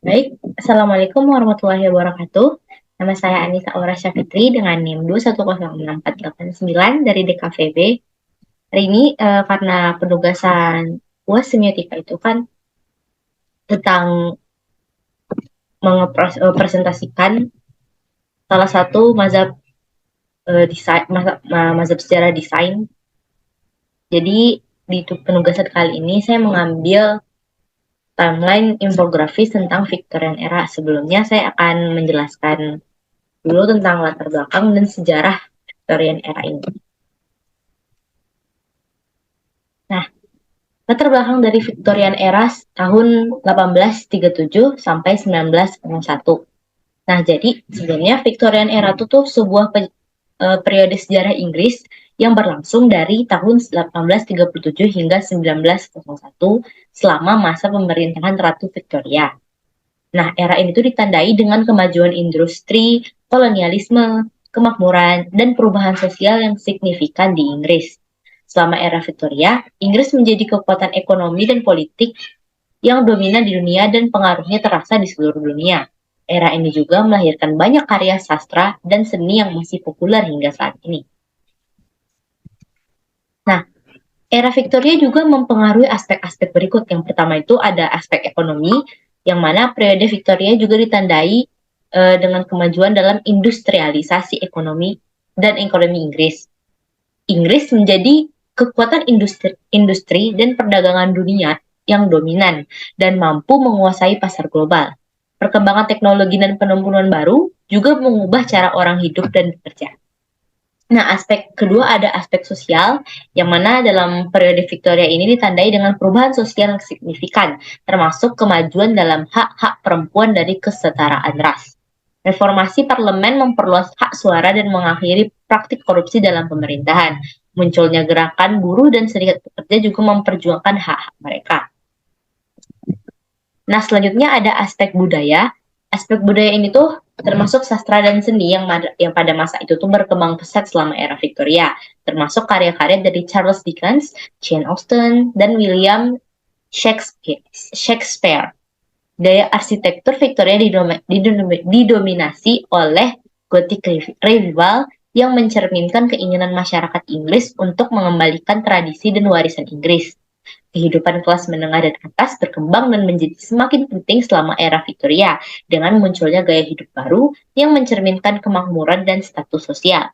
Baik, Assalamualaikum warahmatullahi wabarakatuh. Nama saya Anissa Aura Syafitri dengan NIM 2106489 dari DKVB. Hari ini karena penugasan UAS semiotika itu kan tentang mempresentasikan salah satu mazhab desain, mazhab sejarah desain. Jadi di penugasan kali ini saya mengambil timeline infografis tentang Victorian era. Sebelumnya saya akan menjelaskan dulu tentang latar belakang dan sejarah Victorian era ini. Nah, latar belakang dari Victorian era tahun 1837 sampai 1901. Nah, jadi sebenarnya Victorian era itu tuh sebuah periode sejarah Inggris yang berlangsung dari tahun 1837 hingga 1901 selama masa pemerintahan Ratu Victoria. Nah, era ini tuh ditandai dengan kemajuan industri, kolonialisme, kemakmuran, dan perubahan sosial yang signifikan di Inggris. Selama era Victoria, Inggris menjadi kekuatan ekonomi dan politik yang dominan di dunia dan pengaruhnya terasa di seluruh dunia. Era ini juga melahirkan banyak karya sastra dan seni yang masih populer hingga saat ini. Nah, era Victoria juga mempengaruhi aspek-aspek berikut. Yang pertama itu ada aspek ekonomi, yang mana periode Victoria juga ditandai dengan kemajuan dalam industrialisasi ekonomi dan ekonomi Inggris. Inggris menjadi kekuatan industri dan perdagangan dunia yang dominan dan mampu menguasai pasar global. Perkembangan teknologi dan penemuan baru juga mengubah cara orang hidup dan bekerja. Nah, aspek kedua ada aspek sosial, yang mana dalam periode Victoria ini ditandai dengan perubahan sosial yang signifikan, termasuk kemajuan dalam hak-hak perempuan dari kesetaraan ras. Reformasi parlemen memperluas hak suara dan mengakhiri praktik korupsi dalam pemerintahan. Munculnya gerakan buruh dan serikat pekerja juga memperjuangkan hak-hak mereka. Nah, selanjutnya ada aspek budaya. Aspek budaya ini tuh termasuk sastra dan seni yang pada masa itu tuh berkembang pesat selama era Victoria, termasuk karya-karya dari Charles Dickens, Jane Austen, dan William Shakespeare. Gaya arsitektur Victoria didominasi oleh Gothic Revival yang mencerminkan keinginan masyarakat Inggris untuk mengembalikan tradisi dan warisan Inggris. Kehidupan kelas menengah dan atas berkembang dan menjadi semakin penting selama era Victoria dengan munculnya gaya hidup baru yang mencerminkan kemakmuran dan status sosial.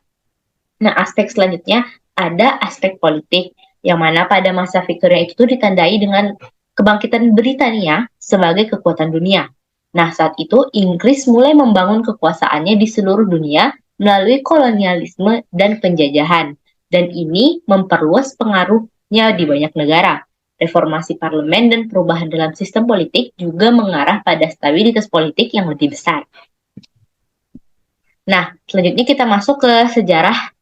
Nah, aspek selanjutnya ada aspek politik yang mana pada masa Victoria itu ditandai dengan kebangkitan Britania sebagai kekuatan dunia. Nah, saat itu Inggris mulai membangun kekuasaannya di seluruh dunia melalui kolonialisme dan penjajahan. Dan ini memperluas pengaruhnya di banyak negara. Reformasi parlemen dan perubahan dalam sistem politik juga mengarah pada stabilitas politik yang lebih besar. Nah, selanjutnya kita masuk ke sejarah.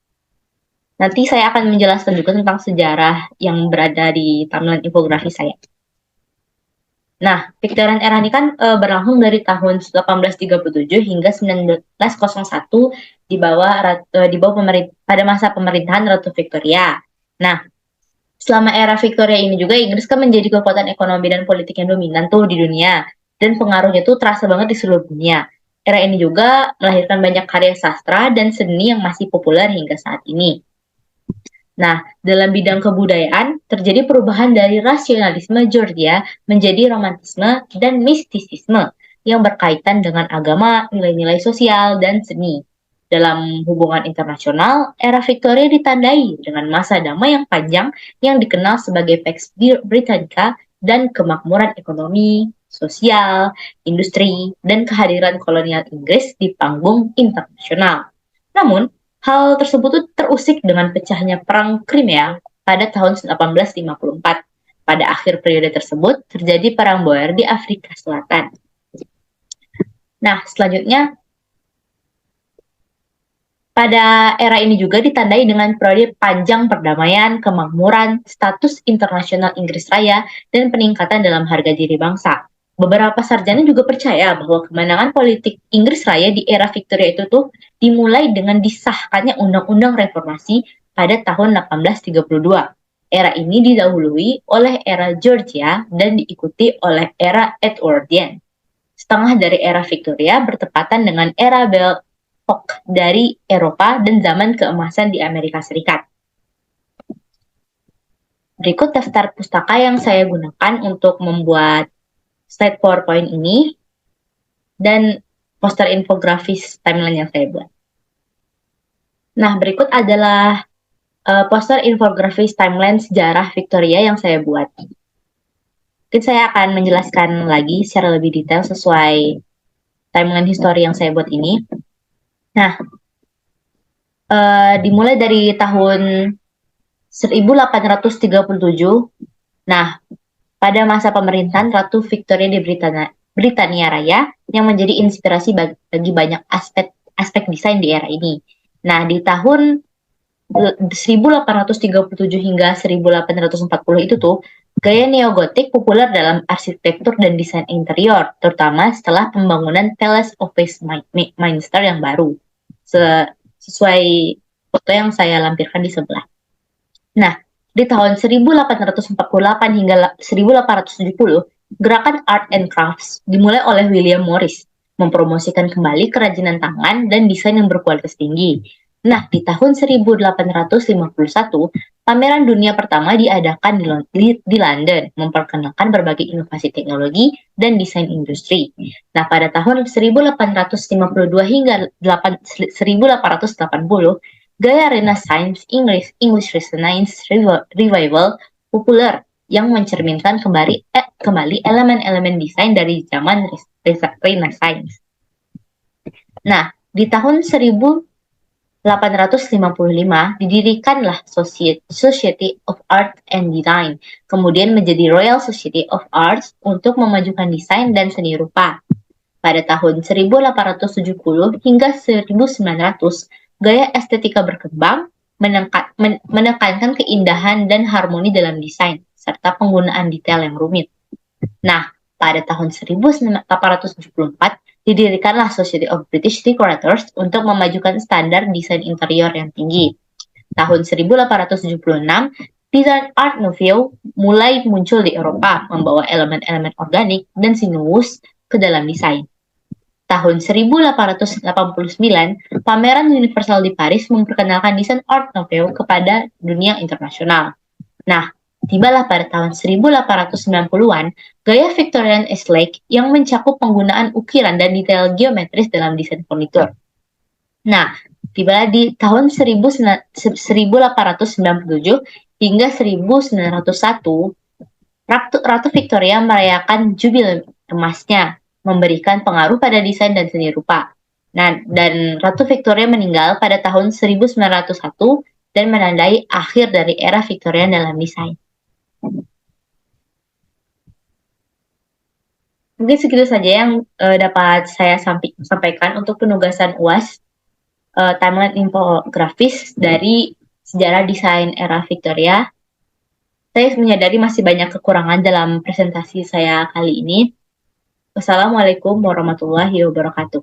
Nanti saya akan menjelaskan juga tentang sejarah yang berada di timeline infografi saya. Nah, Victorian era ini kan berlangsung dari tahun 1837 hingga 1901 di bawah pada masa pemerintahan Ratu Victoria. Nah, selama era Victoria ini juga Inggris kan menjadi kekuatan ekonomi dan politik yang dominan tuh di dunia, dan pengaruhnya tuh terasa banget di seluruh dunia. Era ini juga melahirkan banyak karya sastra dan seni yang masih populer hingga saat ini. Nah, dalam bidang kebudayaan, terjadi perubahan dari rasionalisme Georgia menjadi romantisme dan mistisisme yang berkaitan dengan agama, nilai-nilai sosial, dan seni. Dalam hubungan internasional, era Victoria ditandai dengan masa damai yang panjang yang dikenal sebagai Pax Britannica dan kemakmuran ekonomi, sosial, industri, dan kehadiran kolonial Inggris di panggung internasional. Namun, hal tersebut terusik dengan pecahnya Perang Crimea pada tahun 1854. Pada akhir periode tersebut, terjadi Perang Boer di Afrika Selatan. Nah, selanjutnya, pada era ini juga ditandai dengan periode panjang perdamaian, kemakmuran, status internasional Inggris Raya, dan peningkatan dalam harga diri bangsa. Beberapa sarjana juga percaya bahwa kemenangan politik Inggris Raya di era Victoria itu tuh dimulai dengan disahkannya Undang-Undang Reformasi pada tahun 1832. Era ini didahului oleh era Georgia dan diikuti oleh era Edwardian. setengah dari era Victoria bertepatan dengan era Belle Epoque dari Eropa dan zaman keemasan di Amerika Serikat. Berikut daftar pustaka yang saya gunakan untuk membuat slide PowerPoint ini dan poster infografis timeline yang saya buat. Nah, berikut adalah poster infografis timeline sejarah Victoria yang saya buat. Mungkin saya akan menjelaskan lagi secara lebih detail sesuai timeline history yang saya buat ini. Nah, dimulai dari tahun 1837. Nah, pada masa pemerintahan Ratu Victoria di Britania Raya yang menjadi inspirasi bagi banyak aspek desain di era ini. Nah, di tahun 1837 hingga 1840 itu tuh, gaya neogotik populer dalam arsitektur dan desain interior, terutama setelah pembangunan Palace of Westminster yang baru. Sesuai foto yang saya lampirkan di sebelah. Nah, di tahun 1848 hingga 1870, gerakan Art and Crafts dimulai oleh William Morris, mempromosikan kembali kerajinan tangan dan desain yang berkualitas tinggi. Nah, di tahun 1851, pameran dunia pertama diadakan di London, memperkenalkan berbagai inovasi teknologi dan desain industri. Nah, pada tahun 1852 hingga 1880, gaya Renaissance English Renaissance Revival populer yang mencerminkan kembali elemen-elemen desain dari zaman Renaissance. Nah, di tahun 1855 didirikanlah Society of Art and Design, kemudian menjadi Royal Society of Arts untuk memajukan desain dan seni rupa. Pada tahun 1870 hingga 1900, gaya estetika berkembang, menekankan keindahan dan harmoni dalam desain, serta penggunaan detail yang rumit. Nah, pada tahun 1874, didirikanlah Society of British Decorators untuk memajukan standar desain interior yang tinggi. Tahun 1876, desain Art Nouveau mulai muncul di Eropa, membawa elemen-elemen organik dan sinuous ke dalam desain. Tahun 1889, pameran Universal di Paris memperkenalkan desain Art Nouveau kepada dunia internasional. Nah, tibalah pada tahun 1890-an, gaya Victorian Aesthetic yang mencakup penggunaan ukiran dan detail geometris dalam desain furnitur. Nah, tibalah di tahun 1897 hingga 1901, Ratu Victoria merayakan jubilee emasnya, memberikan pengaruh pada desain dan seni rupa. Nah, dan Ratu Victoria meninggal pada tahun 1901 dan menandai akhir dari era Victorian dalam desain. Mungkin segitu saja yang dapat saya sampaikan untuk penugasan UAS timeline infografis dari sejarah desain era Victoria. Saya menyadari masih banyak kekurangan dalam presentasi saya kali ini. Wassalamualaikum warahmatullahi wabarakatuh.